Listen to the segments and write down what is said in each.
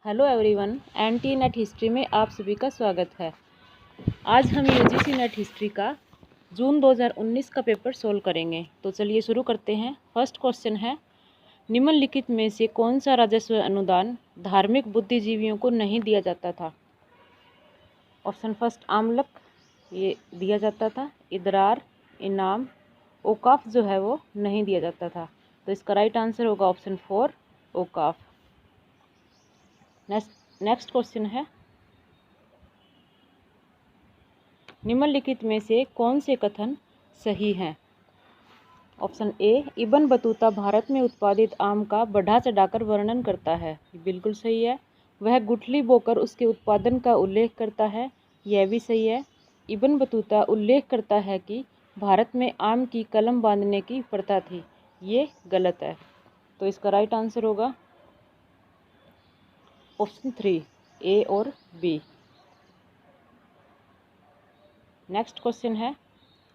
Hello everyone, NT net history में आप सभी का स्वागत है। आज हम यूजीसी नेट हिस्ट्री का जून 2019 का पेपर सोल्व करेंगे। तो चलिए शुरू करते हैं। फर्स्ट क्वेश्चन है, निम्नलिखित में से कौन सा राजस्व अनुदान धार्मिक बुद्धिजीवियों को नहीं दिया जाता था? ऑप्शन फर्स्ट, आमलक ये दिया जाता था, इदरार, इनाम, औकाफ जो है वो नहीं दिया जाता था। तो इसका राइट आंसर होगा ऑप्शन 4, औकाफ। नेक्स्ट क्वेश्चन है, निम्नलिखित में से कौन से कथन सही हैं? Option A, Ibn Battuta Bharat में उत्पादित आम का बढ़ा चढ़ाकर वर्णन करता है, ये बिल्कुल सही है। वह गुठली बोकर उसके उत्पादन का उल्लेख करता है, यह भी सही है। इब्न बतूता उल्लेख करता है कि भारत में आम की कलम बांधने की प्रथा थी, ये गलत है। तो इसका राइट आंसर होगा ऑप्शन 3, ए और बी। नेक्स्ट क्वेश्चन है,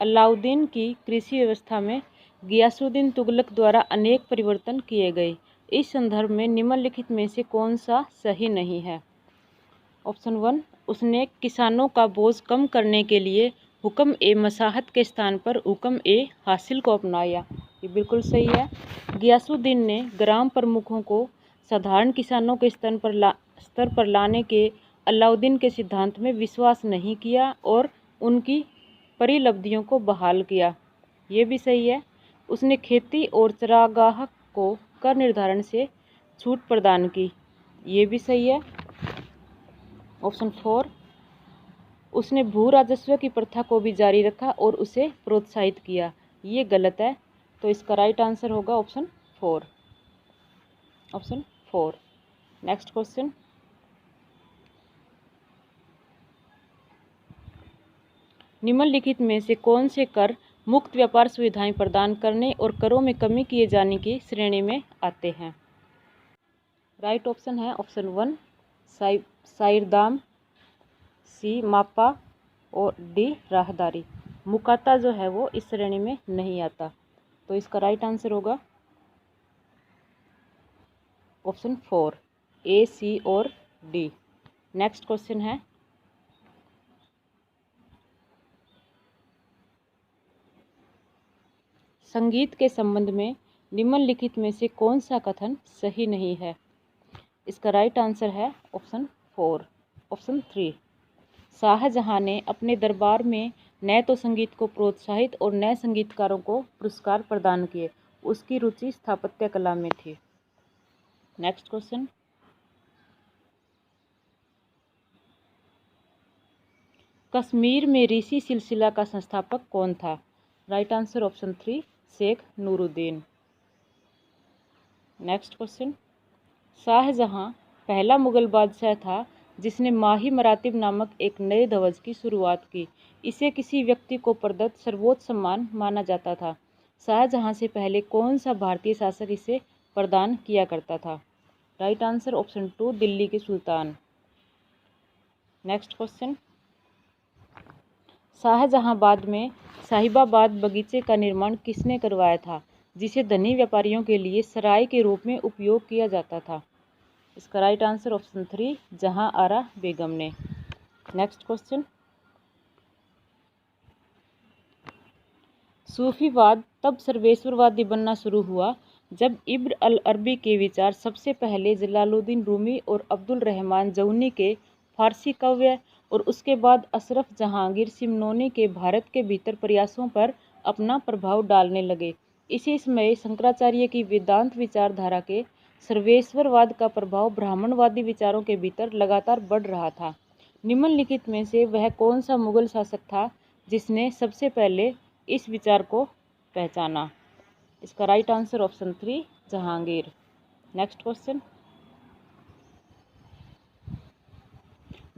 अलाउद्दीन की कृषि व्यवस्था में गियासुद्दीन तुगलक द्वारा अनेक परिवर्तन किए गए। इस संदर्भ में निम्नलिखित में से कौन सा सही नहीं है? ऑप्शन 1, उसने किसानों का बोझ कम करने के लिए हुक्म ए मसाहत के स्थान पर हुक्म ए हासिल को अपनाया, ये बिल्कुल सही है। गियासुद्दीन ने ग्राम प्रमुखों को साधारण किसानों के स्तर पर लाने के अलाउद्दीन के सिद्धांत में विश्वास नहीं किया और उनकी परिलब्धियों को बहाल किया, ये भी सही है। उसने खेती और चरागाह को कर निर्धारण से छूट प्रदान की, ये भी सही है। ऑप्शन 4, उसने भू राजस्व की प्रथा को भी जारी रखा और उसे प्रोत्साहित किया, ये गलत है। तो इसका राइट आंसर होगा ऑप्शन 4। ऑप्शन 4। नेक्स्ट क्वेश्चन, निम्नलिखित में से कौन से कर मुक्त व्यापार सुविधाएं प्रदान करने और करों में कमी किए जाने की श्रेणी में आते हैं? राइट ऑप्शन है ऑप्शन 1, साइरदाम, सी मापा और डी राहदारी। मुकाता जो है वो इस श्रेणी में नहीं आता। तो इसका राइट आंसर होगा ऑप्शन 4, ए, सी और डी। नेक्स्ट क्वेश्चन है, संगीत के संबंध में निम्नलिखित में से कौन सा कथन सही नहीं है? इसका राइट आंसर है ऑप्शन 4, ऑप्शन 3। शाहजहां ने अपने दरबार में न तो संगीत को प्रोत्साहित और न संगीतकारों को पुरस्कार प्रदान किए, उसकी रुचि स्थापत्य कला में थी। नेक्स्ट क्वेश्चन, कश्मीर में ऋषि सिलसिला का संस्थापक कौन था? Right answer option 3, Sheikh Nooruddin. Next question, Shahjahan पहला मुगल बादशाह था जिसने माही मरातिब नामक एक नए ध्वज की शुरुआत की। इसे किसी व्यक्ति को प्रदत्त सर्वोच्च सम्मान माना जाता था। शाहजहां से पहले कौन सा भारतीय शासक इसे प्रदान किया करता था? राइट आंसर ऑप्शन 2, दिल्ली के सुल्तान। नेक्स्ट क्वेश्चन, शाहजहां बाद में साहिबाबाद बगीचे का निर्माण किसने करवाया था, जिसे धनी व्यापारियों के लिए सराय के रूप में उपयोग किया जाता था? इसका राइट आंसर ऑप्शन 3, जहां आरा बेगम ने। नेक्स्ट क्वेश्चन, सूफीवाद तब सर्वेश्वरवादी बनना शुरू हुआ जब इब्न अल अरबी के विचार सबसे पहले जलालुद्दीन रूमी और अब्दुल रहमान जौनी के फारसी काव्य और उसके बाद अशरफ जहांगीर सिमनोनी के भारत के भीतर प्रयासों पर अपना प्रभाव डालने लगे। इसी समय शंकराचार्य की वेदांत विचारधारा के सर्वेश्वरवाद का प्रभाव ब्राह्मणवादी विचारों के भीतर लगातार बढ़ रहा था। निम्नलिखित में से वह कौन सा मुगल शासक था जिसने सबसे पहले इस विचार को पहचाना? इसका right answer option 3, Jahangir. Next question,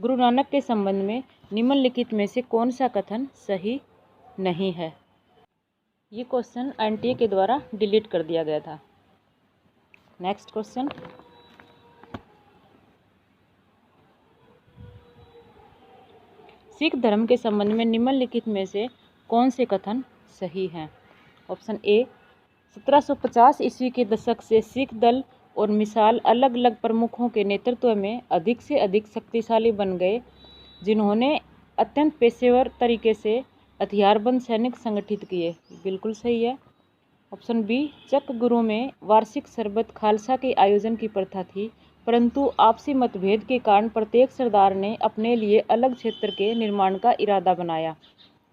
Guru Nanak के संबंध में निम्नलिखित में से कौन सा कथन सही नहीं है? ये क्वेश्चन एनटीए के द्वारा डिलीट कर दिया गया था। नेक्स्ट क्वेश्चन, सिख धर्म के संबंध में निम्नलिखित में से कौन से कथन सही हैं? ऑप्शन ए, 1750 ईस्वी के दशक से सिख दल और मिसाल अलग अलग प्रमुखों के नेतृत्व में अधिक से अधिक शक्तिशाली बन गए, जिन्होंने अत्यंत पेशेवर तरीके से हथियारबंद सैनिक संगठित किए। बिल्कुल सही है। ऑप्शन बी, चक गुरु में वार्षिक शरबत खालसा के आयोजन की प्रथा थी, परंतु आपसी मतभेद के कारण प्रत्येक सरदार ने अपने लिए अलग क्षेत्र के निर्माण का इरादा बनाया।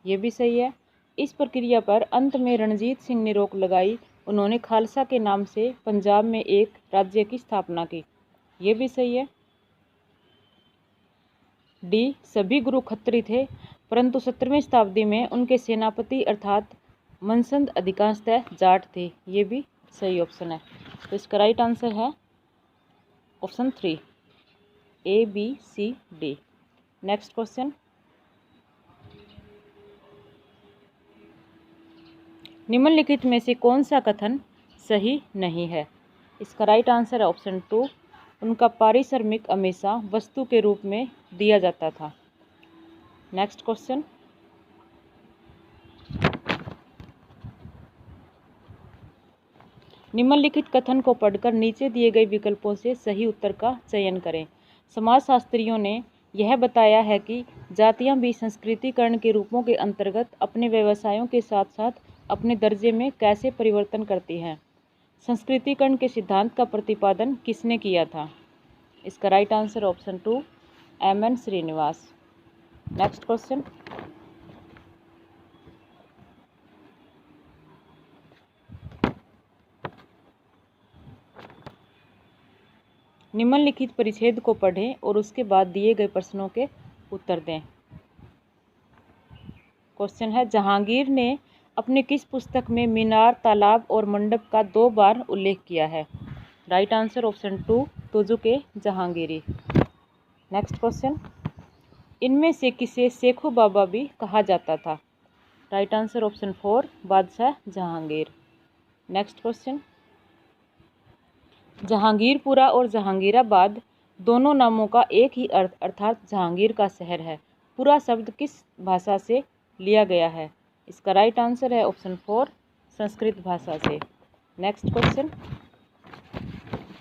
ये भी सही है। इस प्रक्रिया पर अंत में रणजीत सिंह ने रोक लगाई। उन्होंने खालसा के नाम से पंजाब में एक राज्य की स्थापना की। ये भी सही है। डी, सभी गुरु खत्री थे, परंतु 17वीं शताब्दी में उनके सेनापति अर्थात मनसंद अधिकांशतः जाट थे। ये भी सही ऑप्शन है। तो इसका राइट आंसर है option 3, A B C D. Next question, निम्नलिखित में से कौन सा कथन सही नहीं है? इसका राइट आंसर है ऑप्शन 2, उनका पारिश्रमिक हमेशा वस्तु के रूप में दिया जाता था। नेक्स्ट क्वेश्चन, निम्नलिखित कथन को पढ़कर नीचे दिए गए विकल्पों से सही उत्तर का चयन करें। समाजशास्त्रियों ने यह बताया है कि जातियां भी संस्कृतिकरण के रूपों के अंतर्गत अपने व्यवसायों के साथ साथ अपने दर्जे में कैसे परिवर्तन करती हैं। संस्कृतिकरण के सिद्धांत का प्रतिपादन किसने किया था? इसका right answer option 2, M N. Srinivas. Next question, निम्नलिखित परिच्छेद को पढ़ें और उसके बाद दिए गए प्रश्नों के उत्तर दें। क्वेश्चन है, जहांगीर ने अपने किस पुस्तक में मीनार, तालाब और मंडप का 2 बार उल्लेख किया है? Right answer option 2, Tuzuk-e Jahangiri. Next question, इनमें से किसे शेखू बाबा भी कहा जाता था? राइट आंसर ऑप्शन 4, बादशाह जहांगीर। नेक्स्ट क्वेश्चन, जहांगीरपुरा और जहांगीराबाद दोनों नामों का एक ही अर्थ अर्थात जहांगीर का शहर है। पूरा शब्द किस भाषा से लिया गया है? इसका राइट आंसर है ऑप्शन 4, संस्कृत भाषा से। नेक्स्ट क्वेश्चन,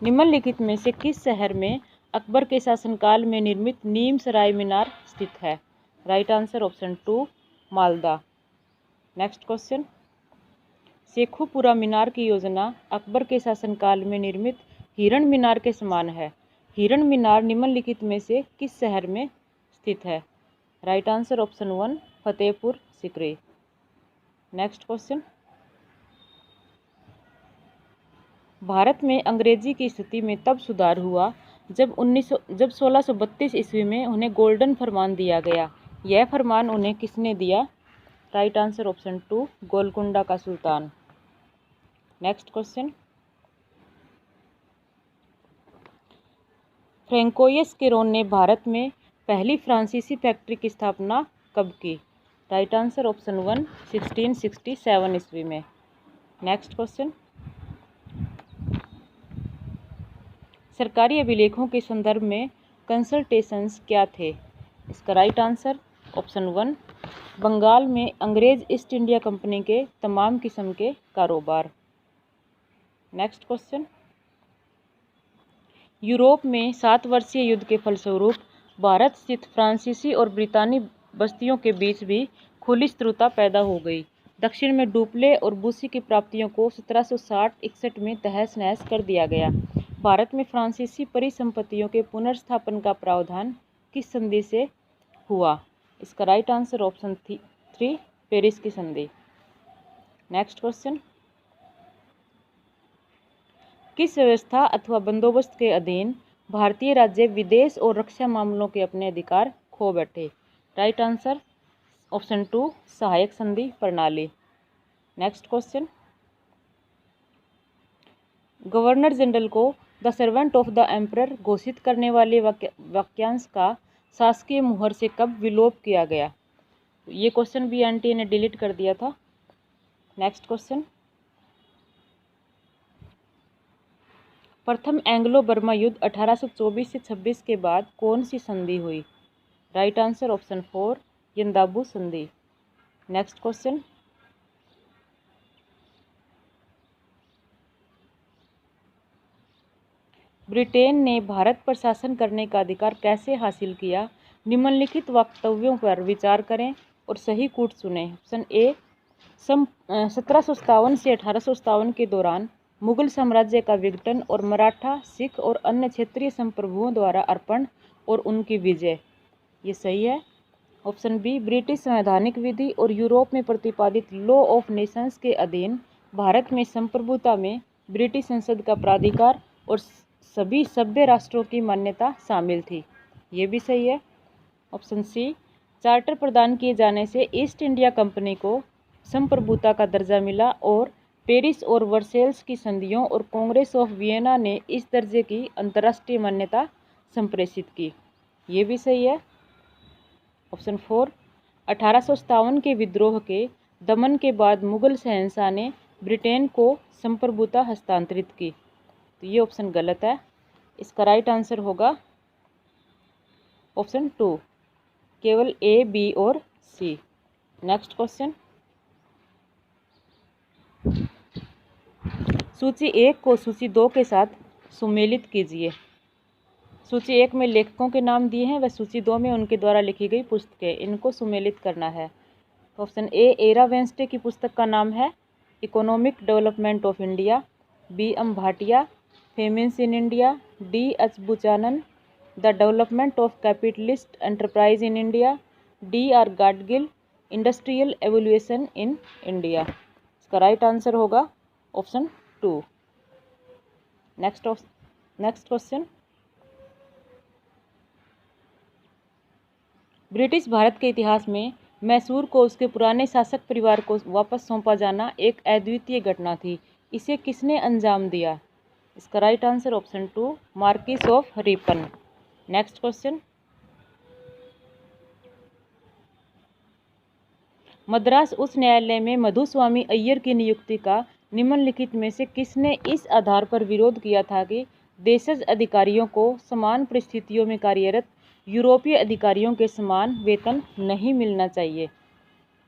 निम्नलिखित में से किस शहर में अकबर के शासनकाल में निर्मित नीम सराय मीनार स्थित है? Right answer option 2, Malda. Next question, Shekhupura Minar की योजना अकबर के शासनकाल में निर्मित हिरण मीनार के समान है। हिरण मीनार निम्नलिखित में से किस शहर में स्थित है? Right answer option 1, Fatehpur Sikri. Next question, Bharat में अंग्रेजी की स्थिति में तब सुधार हुआ जब 1632 ईस्वी में उन्हें गोल्डन फरमान दिया गया। यह फरमान उन्हें किसने दिया? राइट आंसर ऑप्शन 2, गोलकुंडा का सुल्तान। नेक्स्ट क्वेश्चन, फ्रैंकोइस केरोन ने भारत में पहली फ्रांसीसी फैक्ट्री की स्थापना कब की? राइट आंसर ऑप्शन 1, 1667 ईस्वी में। नेक्स्ट क्वेश्चन, सरकारी अभिलेखों के संदर्भ में कंसल्टेशंस क्या थे? इसका राइट आंसर ऑप्शन 1, बंगाल में अंग्रेज ईस्ट इंडिया कंपनी के तमाम किस्म के कारोबार। नेक्स्ट क्वेश्चन, यूरोप में 7 वर्षीय युद्ध के फलस्वरूप भारत स्थित फ्रांसीसी और ब्रितानी बस्तियों के बीच भी खुली शत्रुता पैदा हो गई। दक्षिण में डुप्ले और बुसी की प्राप्तियों को 1760-61 में तहस नहस कर दिया गया। भारत में फ्रांसीसी परिसंपत्तियों के पुनर्स्थापन का प्रावधान किस संधि से हुआ? इसका राइट आंसर ऑप्शन 3, पेरिस की संधि। नेक्स्ट क्वेश्चन, किस व्यवस्था अथवा बंदोबस्त के अधीन भारतीय राज्य विदेश और रक्षा मामलों के अपने अधिकार खो बैठे? राइट आंसर ऑप्शन 2, सहायक संधि प्रणाली। नेक्स्ट क्वेश्चन, गवर्नर जनरल को the servant of the emperor घोषित करने वाले वाक्यांश का शासकीय मुहर से कब विलोप किया गया? ये क्वेश्चन भी एनटीए ने डिलीट कर दिया था। नेक्स्ट क्वेश्चन, प्रथम एंग्लो बर्मा युद्ध 1824 से 26 के बाद कौन सी संधि हुई? राइट आंसर ऑप्शन 4, यंदाबू संधि। नेक्स्ट क्वेश्चन, ब्रिटेन ने भारत पर शासन करने का अधिकार कैसे हासिल किया? निम्नलिखित वक्तव्यों पर विचार करें और सही कूट चुनें। ऑप्शन ए, 1757 से 1857 के दौरान मुगल साम्राज्य का विघटन और मराठा, सिख और अन्य क्षेत्रीय संप्रभुओं द्वारा अर्पण और उनकी विजय। ये सही है। ऑप्शन बी, ब्रिटिश संवैधानिक विधि और यूरोप में प्रतिपादित लॉ ऑफ नेशंस के अधीन भारत में संप्रभुता में ब्रिटिश संसद का प्राधिकार और सभी सभ्य राष्ट्रों की मान्यता शामिल थी। ये भी सही है। ऑप्शन सी, चार्टर प्रदान किए जाने से ईस्ट इंडिया कंपनी को संप्रभुता का दर्जा मिला और पेरिस और वर्सेल्स की संधियों और कांग्रेस ऑफ वियना ने इस दर्जे की अंतर्राष्ट्रीय मान्यता संप्रेषित की। ये भी सही है। ऑप्शन 4, 1857 के विद्रोह के दमन के बाद मुगल शहंशाह ने ब्रिटेन को संप्रभुता हस्तांतरित की। तो ये ऑप्शन गलत है। इसका राइट आंसर होगा ऑप्शन 2, केवल ए, बी और सी। नेक्स्ट क्वेश्चन, सूची 1 को सूची 2 के साथ सुमेलित कीजिए। सूची 1 में लेखकों के नाम दिए हैं, व सूची 2 में उनके द्वारा लिखी गई पुस्तकें, इनको सुमेलित करना है। ऑप्शन ए, एरा वेंस्टे की पुस्तक का नाम है economic development of India. B, M Bhatia, famines in India. D, H Buchanan, the development of capitalist enterprise in India. D, R Gadgil, industrial evolution in India. इसका राइट आंसर होगा option 2। Next question, British Bharat के इतिहास में मैसूर को उसके पुराने शासक परिवार को वापस सौंपा जाना एक अद्वितीय घटना थी। इसे किसने अंजाम दिया? इसका right answer option 2, Marxist of Ripon. Next question, Madras उच्च न्यायालय में मधुस्वामी अय्यर की नियुक्ति का निम्नलिखित में से किसने इस आधार पर विरोध किया था कि देशज अधिकारियों को समान परिस्थितियों में कार्यरत यूरोपीय अधिकारियों के समान वेतन नहीं मिलना चाहिए?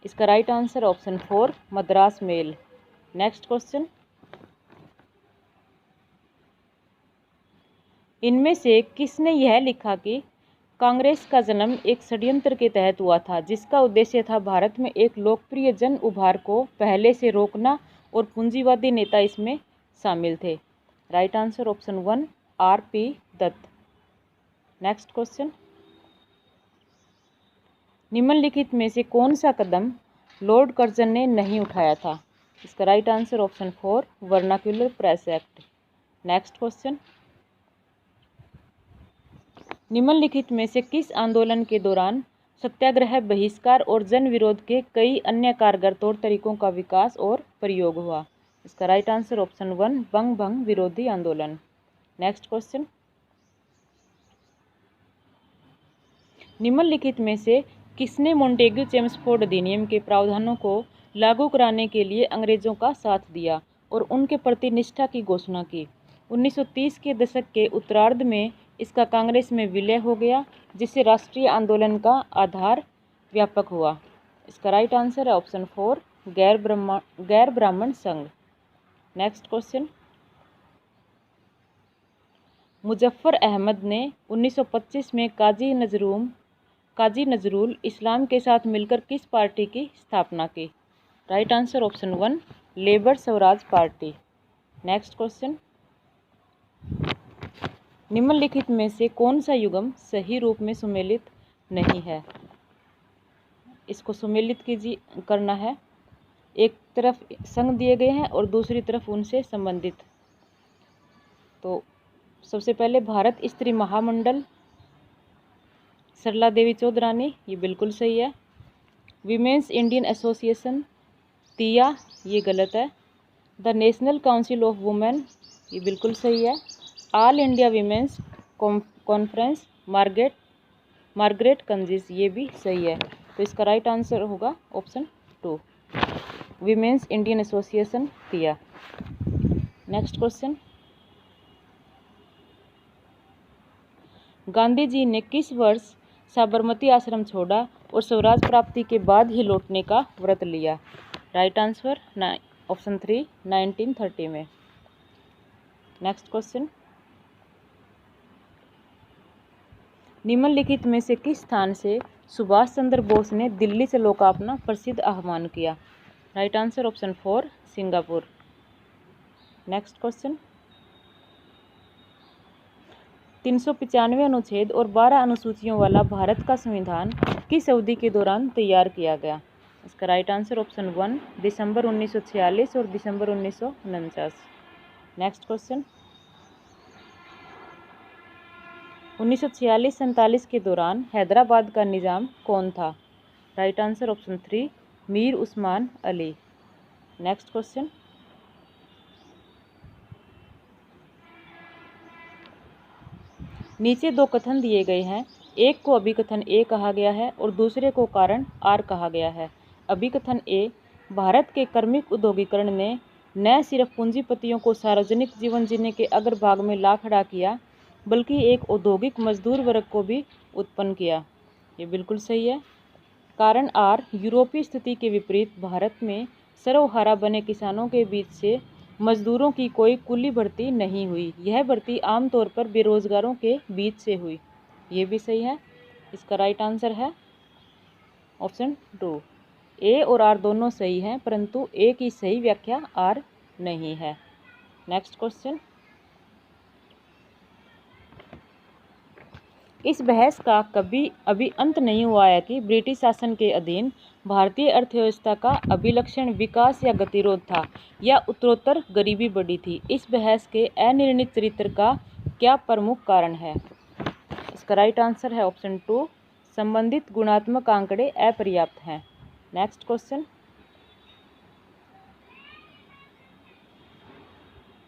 इसका right answer option 4, Madras mail. Next question, इनमें से किसने यह लिखा कि कांग्रेस का जन्म एक षड्यंत्र के तहत हुआ था जिसका उद्देश्य था भारत में एक लोकप्रिय जन उभार को पहले से रोकना और पूंजीवादी नेता इसमें शामिल थे? Right answer option 1, R P Dutt. Next question, निम्नलिखित में से कौन सा कदम लॉर्ड कर्जन ने नहीं उठाया था? इसका right answer option 4, vernacular press act. Next question, निम्नलिखित में से किस आंदोलन के दौरान सत्याग्रह, बहिष्कार और जन विरोध के कई अन्य कारगर तौर तरीकों का विकास और प्रयोग हुआ? इसका राइट आंसर ऑप्शन 1, बंग भंग विरोधी आंदोलन। नेक्स्ट क्वेश्चन, निम्नलिखित में से किसने मोंटेग्यू चेम्सफोर्ड अधिनियम के प्रावधानों को लागू कराने के लिए अंग्रेजों का साथ दिया और उनके प्रति निष्ठा की घोषणा की? 1930 के दशक के उत्तरार्ध में इसका कांग्रेस में विलय हो गया, जिससे राष्ट्रीय आंदोलन का आधार व्यापक हुआ। इसका राइट आंसर है ऑप्शन 4, गैर ब्राह्मण संघ। नेक्स्ट क्वेश्चन, मुजफ्फर अहमद ने 1925 में काजी नजरुल इस्लाम के साथ मिलकर किस पार्टी की स्थापना की? Right answer option 1, labour Swaraj party. Next question, निम्नलिखित में से कौन सा युग्म सही रूप में सुमेलित नहीं है? इसको सुमेलित करना है। एक तरफ संघ दिए गए हैं और दूसरी तरफ उनसे संबंधित। तो सबसे पहले भारत स्त्री महामंडल, सरला देवी चौधरानी, ये बिल्कुल सही है। वीमेंस इंडियन एसोसिएशन, तिया, ये गलत है। The national council of women, ये बिल्कुल सही है। All India women's conference, Margaret Cousins, ये भी सही है। तो इसका राइट आंसर होगा ऑप्शन 2, वीमेंस इंडियन एसोसिएशन, तिया। नेक्स्ट क्वेश्चन, गांधी जी ने किस वर्ष साबरमती आश्रम छोड़ा और स्वराज प्राप्ति के बाद ही लौटने का व्रत लिया? राइट आंसर ऑप्शन 3, 1930 में। नेक्स्ट क्वेश्चन, निम्नलिखित में से किस स्थान से सुभाष चंद्र बोस ने दिल्ली चलो का अपना प्रसिद्ध आह्वान किया? Right answer option 4 Singapore. Next question, 395 अनुच्छेद और 12 अनुसूचियों वाला भारत का संविधान किस अवधि के दौरान तैयार किया गया? इसका राइट आंसर ऑप्शन 1 दिसंबर 1946 और दिसंबर 1949। नेक्स्ट क्वेश्चन, 1946-47 के दौरान हैदराबाद का निज़ाम कौन था? Right answer option 3 Mir Usman Ali. Next question, नीचे दो कथन दिए गए हैं, एक को अभिकथन ए कहा गया है और दूसरे को कारण आर कहा गया है। अभिकथन ए, भारत के क्रमिक उद्योगीकरण ने न सिर्फ पूंजीपतियों को सार्वजनिक जीवन जीने के अग्रभाग में ला खड़ा किया, बल्कि एक औद्योगिक मजदूर वर्ग को भी उत्पन्न किया। ये बिल्कुल सही है। कारण आर, यूरोपीय स्थिति के विपरीत भारत में सर्वहारा बने किसानों के बीच से मजदूरों की कोई कुली भर्ती नहीं हुई। यह भर्ती आमतौर पर बेरोजगारों के बीच से हुई। ये भी सही है। इसका राइट आंसर है ऑप्शन 2। ए और आर दोनों सही हैं, परंतु ए की सही व्याख्या आर नहीं है। नेक्स्ट क्वेश्चन, इस बहस का कभी अभी अंत नहीं हुआ है कि ब्रिटिश शासन के अधीन भारतीय अर्थव्यवस्था का अभिलक्षण विकास या गतिरोध था या उत्तरोत्तर गरीबी बढ़ी थी। इस बहस के अनिर्णित चरित्र का क्या प्रमुख कारण है? इसका राइट आंसर है ऑप्शन 2 संबंधित गुणात्मक आंकड़े अपर्याप्त हैं। Next question,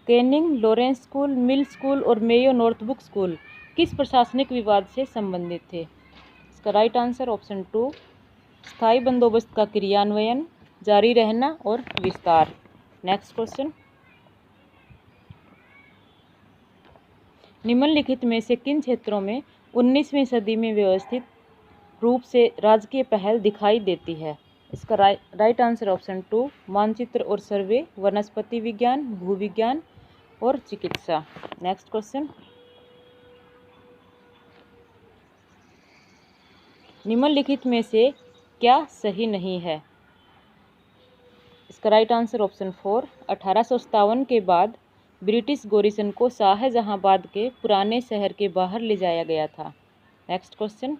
Canning, Lawrence school, Mill school और मेयो नॉर्थबुक स्कूल किस प्रशासनिक विवाद से संबंधित थे? इसका राइट आंसर ऑप्शन 2 स्थायी बंदोबस्त का क्रियान्वयन, जारी रहना और विस्तार। नेक्स्ट क्वेश्चन, निम्नलिखित में से किन क्षेत्रों में 19वीं सदी में व्यवस्थित रूप से राजकीय पहल दिखाई देती है? इसका राइट आंसर ऑप्शन 2 मानचित्र और सर्वे, वनस्पति विज्ञान, भूविज्ञान और चिकित्सा। नेक्स्ट क्वेश्चन, निम्नलिखित में से क्या सही नहीं है? इसका राइट आंसर ऑप्शन 4 1857 के बाद ब्रिटिश गॉरिसन को शाहजहांबाद के पुराने शहर के बाहर ले जाया गया था। नेक्स्ट क्वेश्चन,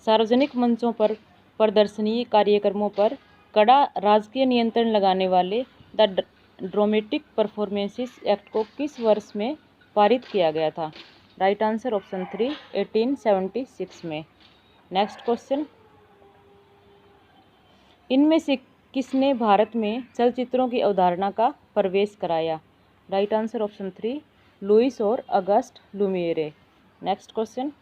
सार्वजनिक मंचों पर प्रदर्शनीय कार्यक्रमों पर कड़ा राजकीय नियंत्रण लगाने वाले द ड्रामेटिक परफॉर्मेंसेस एक्ट को किस वर्ष में पारित किया गया था? राइट आंसर ऑप्शन 3 1876 में। नेक्स्ट क्वेश्चन, इनमें से किसने भारत में चलचित्रों की अवधारणा का प्रवेश कराया? राइट आंसर ऑप्शन 3 लुइस और अगस्ट लुमिएरे। नेक्स्ट क्वेश्चन,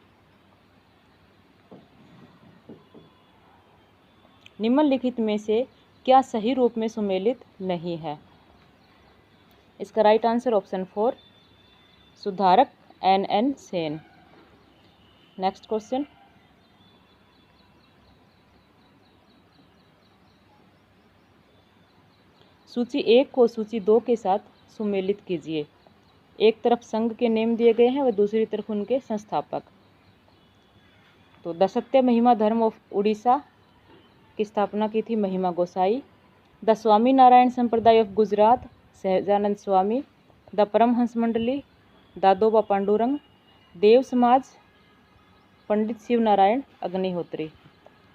निम्नलिखित में से क्या सही रूप में सुमेलित नहीं है? इसका राइट आंसर ऑप्शन 4 सुधारक एन सेन। नेक्स्ट क्वेश्चन, सूची 1 को सूची 2 के साथ सुमेलित कीजिए। एक तरफ संघ के नेम दिए गए हैं व दूसरी तरफ उनके संस्थापक। तो द सत्य महिमा धर्म ऑफ उड़ीसा की स्थापना की थी महिमा गोसाई। The Swaminarayan Sampradaya of Gujarat Sahajanand Swami. The Paramhans Mandali Dadoba Pandurang. देव समाज पंडित शिव नारायण अग्निहोत्री।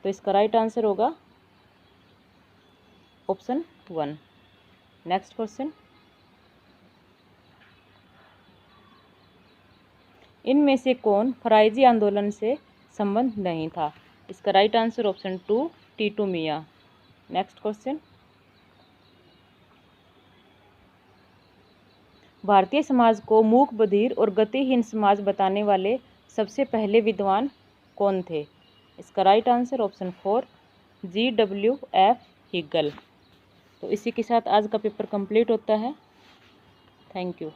तो इसका राइट आंसर होगा ऑप्शन 1। नेक्स्ट क्वेश्चन, इनमें से कौन फराइजी आंदोलन से संबंध नहीं था? इसका राइट आंसर ऑप्शन 2 टीटू मियां। नेक्स्ट क्वेश्चन, भारतीय समाज को मूक, बधिर और गतिहीन समाज बताने वाले सबसे पहले विद्वान कौन थे? इसका right answer option 4 GWF Hegel. तो इसी के साथ आज का पेपर कंप्लीट होता है। Thank you.